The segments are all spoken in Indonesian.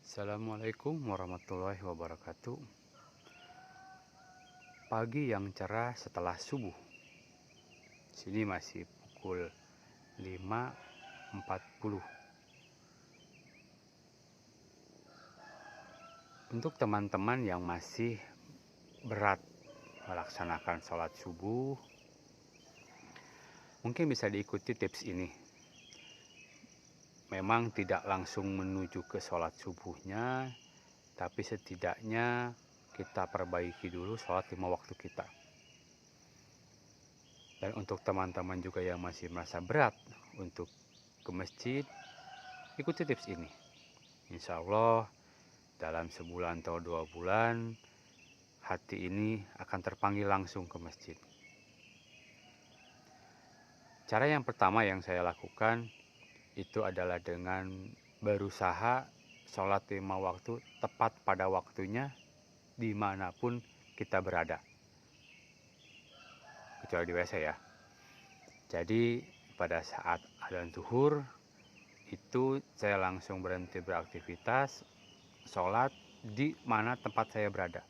Assalamualaikum warahmatullahi wabarakatuh. Pagi yang cerah setelah subuh. Sini masih pukul 5.40. Untuk teman-teman yang masih berat melaksanakan sholat subuh, mungkin bisa diikuti tips ini. Memang tidak langsung menuju ke sholat subuhnya, tapi setidaknya kita perbaiki dulu sholat 5 waktu kita. Dan untuk teman-teman juga yang masih merasa berat untuk ke masjid, ikuti tips ini. Insya Allah dalam sebulan atau 2 bulan hati ini akan terpanggil langsung ke masjid. Cara yang pertama yang saya lakukan itu adalah dengan berusaha sholat 5 waktu tepat pada waktunya dimanapun kita berada, kecuali di WC ya. Jadi pada saat adzan zuhur itu saya langsung berhenti beraktivitas, sholat di mana tempat saya berada.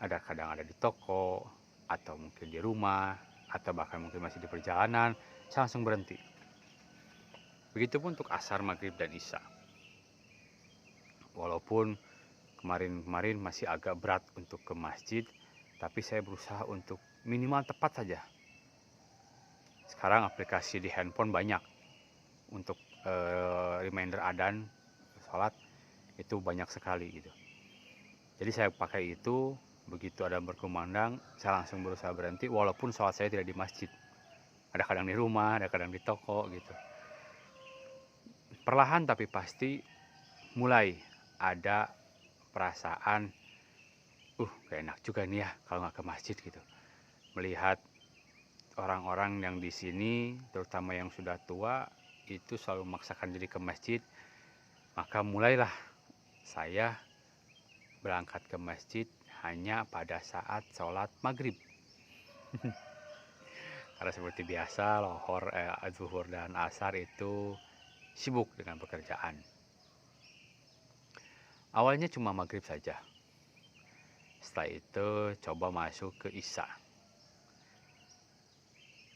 Kadang ada di toko, atau mungkin di rumah, atau bahkan mungkin masih di perjalanan, saya langsung berhenti. Begitupun untuk asar, maghrib, dan isya. Walaupun kemarin masih agak berat untuk ke masjid, tapi saya berusaha untuk minimal tepat saja. Sekarang aplikasi di handphone banyak untuk reminder adzan sholat, itu banyak sekali gitu. Jadi saya pakai itu, begitu ada berkumandang, saya langsung berusaha berhenti, walaupun sholat saya tidak di masjid. Ada kadang di rumah, ada kadang di toko gitu. Perlahan tapi pasti mulai ada perasaan, gak enak juga nih ya kalau nggak ke masjid gitu. Melihat orang-orang yang di sini, terutama yang sudah tua, itu selalu memaksakan diri ke masjid. Maka mulailah saya berangkat ke masjid hanya pada saat sholat maghrib. Karena seperti biasa, zuhur dan asar itu sibuk dengan pekerjaan. Awalnya cuma maghrib saja. Setelah itu coba masuk ke isya.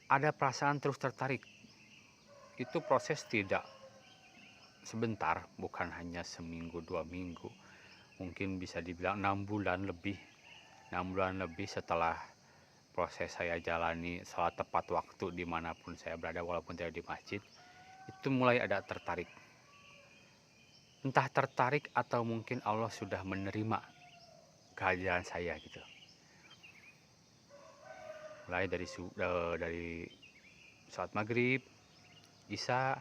Ada perasaan terus tertarik. Itu proses tidak sebentar, bukan hanya seminggu 2 minggu. Mungkin bisa dibilang 6 bulan lebih. 6 bulan lebih setelah proses saya jalani sholat tepat waktu dimanapun saya berada, walaupun tidak di masjid, itu mulai ada tertarik. Entah tertarik atau mungkin Allah sudah menerima kehadiran saya gitu. Mulai dari sholat maghrib, isya,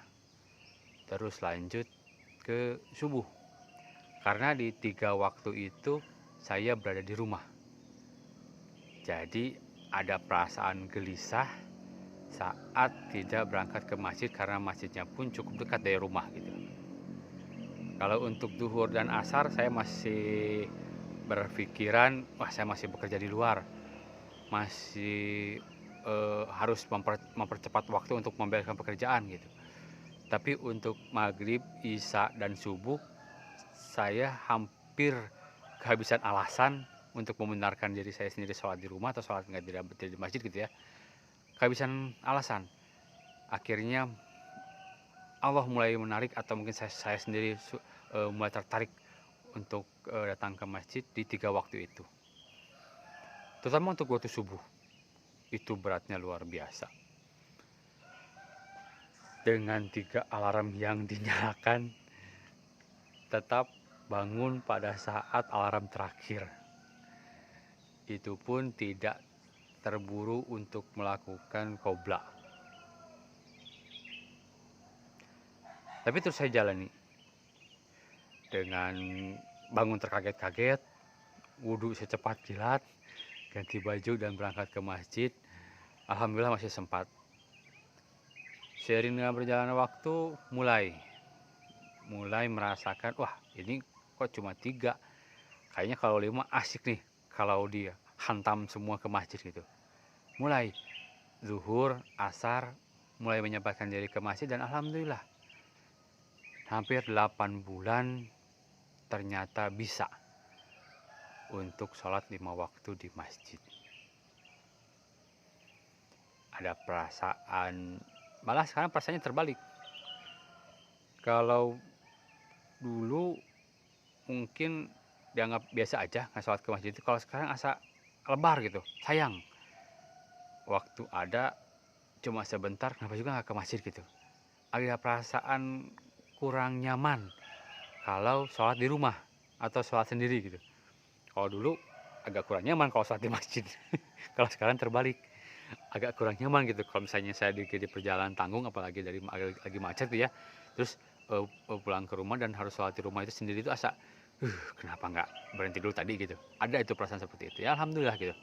terus lanjut ke subuh. Karena di 3 waktu itu saya berada di rumah. Jadi ada perasaan gelisah saat tidak berangkat ke masjid karena masjidnya pun cukup dekat dari rumah gitu. Kalau untuk zuhur dan asar saya masih berpikiran, saya masih bekerja di luar, masih harus mempercepat waktu untuk membereskan pekerjaan gitu. Tapi untuk maghrib, isya, dan subuh saya hampir kehabisan alasan untuk membenarkan diri saya sendiri sholat di rumah atau sholat tidak di masjid gitu ya. Kehabisan alasan. Akhirnya Allah mulai menarik, atau mungkin saya sendiri mulai tertarik untuk datang ke masjid di 3 waktu itu. Terutama untuk waktu subuh, itu beratnya luar biasa. Dengan 3 alarm yang dinyalakan, tetap bangun pada saat alarm terakhir. Itu pun tidak terburu untuk melakukan qobla. Tapi terus saya jalani. Dengan bangun terkaget-kaget, wudhu secepat kilat, ganti baju dan berangkat ke masjid. Alhamdulillah masih sempat. Seiring dengan berjalannya waktu, mulai merasakan, ini kok cuma 3. Kayaknya kalau 5 asik nih, kalau dia hantam semua ke masjid gitu. Mulai zuhur, asar, mulai menyempatkan diri ke masjid, dan alhamdulillah hampir 8 bulan ternyata bisa untuk sholat 5 waktu di masjid. Ada perasaan, malah sekarang perasaannya terbalik. Kalau dulu mungkin dianggap biasa aja nggak sholat ke masjid itu, kalau sekarang asa lebar gitu, sayang. Waktu ada cuma sebentar, kenapa juga nggak ke masjid gitu. Ada perasaan kurang nyaman kalau sholat di rumah atau sholat sendiri gitu. Kalau dulu agak kurang nyaman kalau sholat di masjid. Kalau sekarang terbalik, agak kurang nyaman gitu. Kalau misalnya saya di perjalanan tanggung, apalagi lagi macet tuh ya, terus pulang ke rumah dan harus sholat di rumah itu sendiri itu asa, kenapa nggak berhenti dulu tadi gitu. Ada itu perasaan seperti itu. Ya alhamdulillah gitu.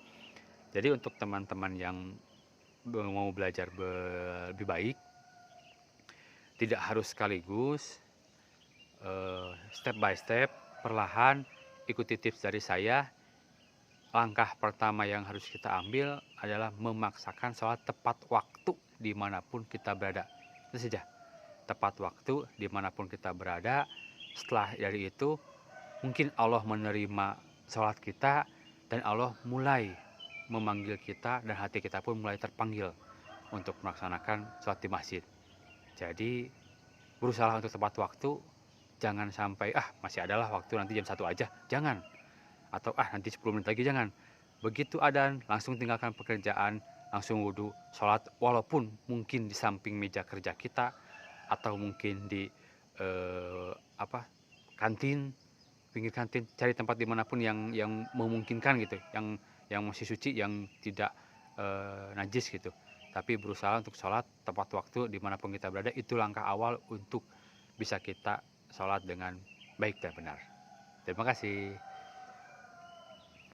Jadi untuk teman-teman yang mau belajar lebih baik, tidak harus sekaligus, step by step, perlahan, ikuti tips dari saya. Langkah pertama yang harus kita ambil adalah memaksakan sholat tepat waktu dimanapun kita berada. Itu saja, tepat waktu dimanapun kita berada. Setelah dari itu, mungkin Allah menerima sholat kita dan Allah mulai memanggil kita dan hati kita pun mulai terpanggil untuk melaksanakan sholat di masjid. Jadi berusaha untuk tepat waktu, jangan sampai masih adalah waktu nanti jam 1 aja, jangan. Atau nanti 10 menit lagi, jangan. Begitu adzan langsung tinggalkan pekerjaan, langsung wudhu, sholat, walaupun mungkin di samping meja kerja kita atau mungkin di kantin, pinggir kantin, cari tempat dimanapun yang memungkinkan gitu, yang masih suci, yang tidak najis gitu. Tapi berusaha untuk sholat tepat waktu dimanapun kita berada, itu langkah awal untuk bisa kita sholat dengan baik dan benar. Terima kasih.